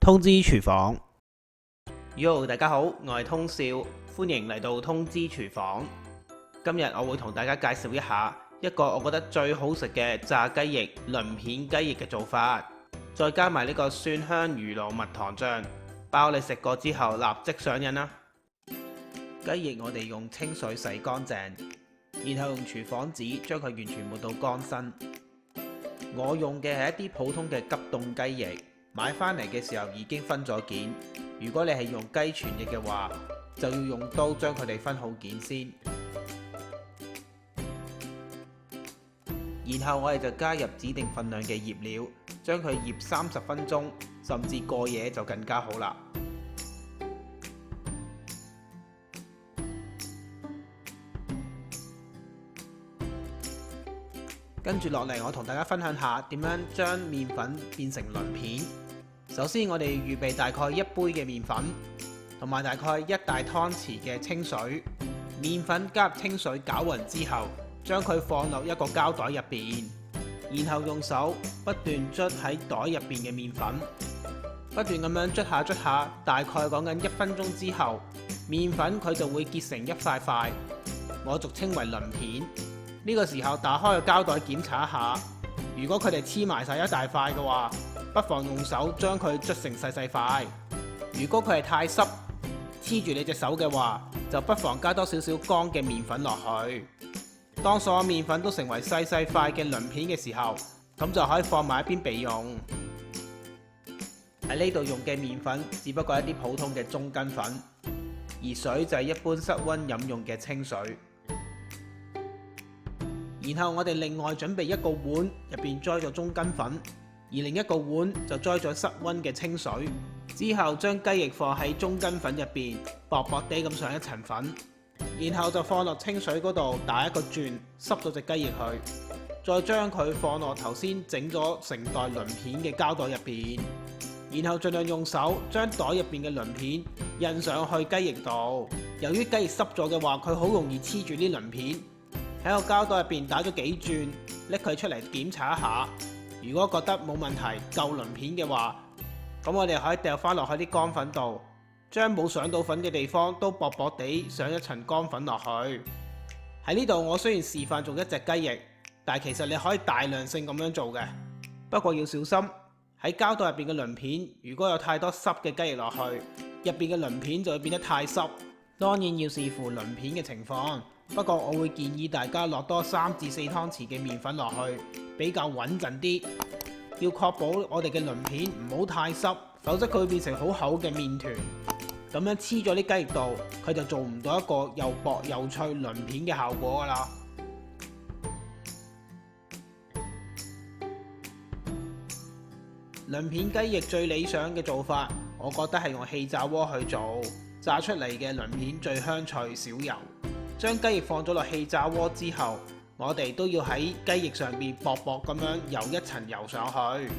通知廚房。Yo， 大家好，我係通少，歡迎嚟到通知廚房。今日我會同大家介紹一下一個我覺得最好食嘅炸雞翼鱗片雞翼嘅做法，再加埋呢個蒜香魚露蜜糖醬，包你食過之後立即上癮啦！雞翼我哋用清水洗乾淨，然後用廚房紙將佢完全抹到乾身。我用嘅係一啲普通嘅急凍雞翼，買返嚟嘅時候已經分咗件。如果你係用雞全翼嘅話，就要用刀將佢哋分好件先。然後我哋就加入指定份量嘅醃料，將佢醃30分鐘，甚至過夜就更加好啦。跟住落嚟，我同大家分享下點樣將麵粉變成鱗片。首先，我哋預備大概1杯嘅麵粉，同埋大概1大湯匙嘅清水。麵粉加入清水攪勻之後，將佢放入一個膠袋入邊，然後用手不斷捽喺袋入邊嘅麵粉，不斷咁樣捽下，大概講緊1分鐘之後，麵粉佢就會結成一塊塊，我俗稱為鱗片。呢個時候打開個膠袋檢查一下，如果佢哋黐埋晒一大塊嘅話，不妨用手將佢捽成細塊。如果佢係太濕黐住你隻手嘅話，就不妨加多少少乾嘅麵粉落去。當所有麵粉都成為細塊嘅鱗片嘅時候，咁就可以放埋一邊備用。喺呢度用嘅麵粉只不過係一啲普通嘅中筋粉，而水就係一般室溫飲用嘅清水。然後我哋另外準備一個碗，入邊裝咗中筋粉，而另一個碗就裝咗室溫嘅清水。之後將雞翼放喺中筋粉入邊，薄薄地咁上一層粉，然後就放落清水嗰度打一個轉，濕咗隻雞翼去，再將佢放落頭先整咗成袋鱗片嘅膠袋入邊，然後盡量用手將袋入邊嘅鱗片印上去雞翼度。由於雞翼濕咗嘅話，佢好容易黐住啲鱗片。喺個膠袋入邊打咗幾轉，拎佢出嚟檢查一下。如果覺得冇問題，夠鱗片嘅話，咁我哋可以掉翻落去啲乾粉度，將冇上到粉嘅地方都薄薄地上一層乾粉落去。喺呢度我雖然示範做一隻雞翼，但係其實你可以大量性咁樣做嘅，不過要小心喺膠袋入邊嘅鱗片，如果有太多濕嘅雞翼落去，入邊嘅鱗片就會變得太濕。當然要視乎鱗片嘅情況。不過我會建議大家落多3至4湯匙嘅麵粉落去，比較穩陣啲。要確保我哋嘅鱗片唔好太濕，否則佢會變成好厚嘅麵團。咁樣黐咗啲雞翼度，佢就做唔到一個又薄又脆鱗片嘅效果㗎啦。鱗片雞翼最理想嘅做法，我覺得係用氣炸鍋去做，炸出嚟嘅鱗片最香脆少油。將雞翼放咗落氣炸鍋之後，我哋都要喺雞翼上邊薄薄咁樣油一層油上去，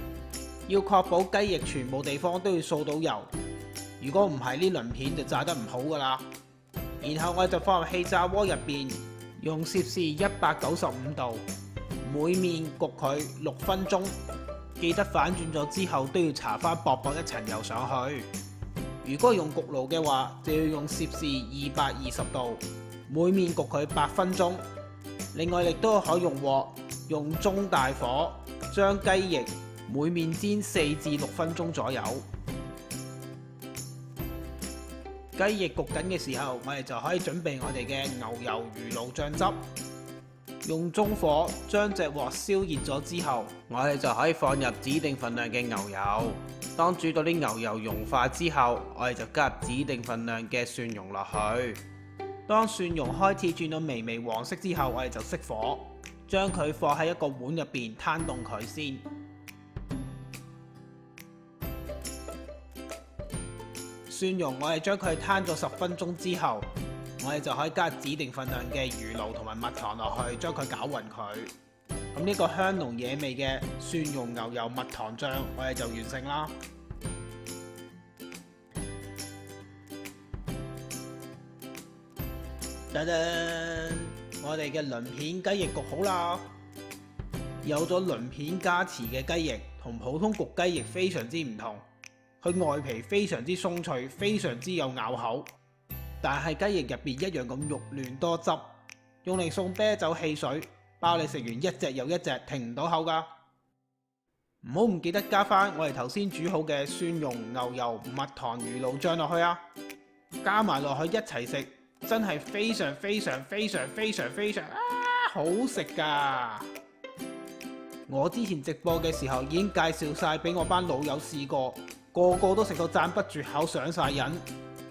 要確保雞翼全部地方都要掃到油。如果唔係，呢鱗片就炸得唔好噶啦。然後我就放入氣炸鍋入邊，用攝氏195度，每面焗佢6分鐘。記得反轉咗之後都要搽翻薄薄一層油上去。如果用焗爐嘅話，就要用攝氏220度。每面焗佢8分鐘，另外亦都可以用鑊，用中大火將雞翼每面煎4至6分鐘左右。雞翼焗緊嘅時候，我哋就可以準備我哋嘅牛油魚露醬汁。用中火將隻鑊燒熱咗之後，我哋就可以放入指定份量嘅牛油。當煮到啲牛油融化之後，我哋就加入指定份量嘅蒜蓉落去。當蒜蓉開始轉到微微黃色之後，我哋就熄火，將佢放喺一個碗入邊攤凍佢先。蒜蓉我哋將佢攤咗10分鐘之後，我哋就可以加指定份量嘅魚露同埋蜜糖落去，將佢攪勻佢。咁呢個香濃惹味嘅蒜蓉牛油蜜糖醬，我哋就完成啦。噔噔，我哋嘅鱗片雞翼焗好啦。有咗鱗片加持嘅雞翼，同普通焗雞翼非常之唔同。佢外皮非常之鬆脆，非常之有咬口，但係雞翼入邊一樣咁肉嫩多汁，用嚟送啤酒汽水，包你食完一隻又一隻，停唔到口㗎。唔好唔記得加返我哋頭先煮好嘅蒜蓉、牛油、蜜糖、魚露醬落去啊！加埋落去一齊食，真係非常非常非常非常非常好食㗎！我之前直播嘅時候已經介紹晒俾我班老友試過，個個都食到讚不絕口，上晒癮。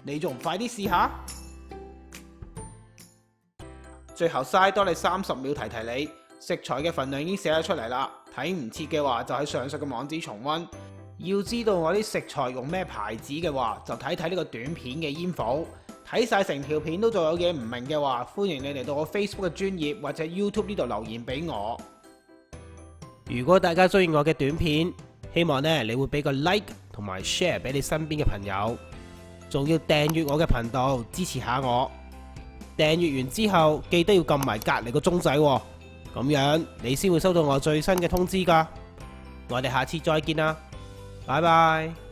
你仲唔快啲試下？最後嘥多你30秒提提你，食材嘅份量已經寫咗出嚟啦。睇唔切嘅話，就喺上述嘅網址重溫。要知道我啲食材用咩牌子嘅話，就睇睇呢個短片嘅煙火。睇晒成條片都仲有嘢唔明嘅話，歡迎你嚟到我 Facebook 嘅專頁或者 YouTube 呢度留言俾我。如果大家中意我嘅短片，希望你會俾個 like 同埋 share 俾你身邊嘅朋友，仲要訂閱我嘅頻道支持下我。訂閱完之後，記得要撳埋隔離個鐘仔喎，咁樣你先會收到我最新嘅通知㗎。我哋下次再見啦，拜拜。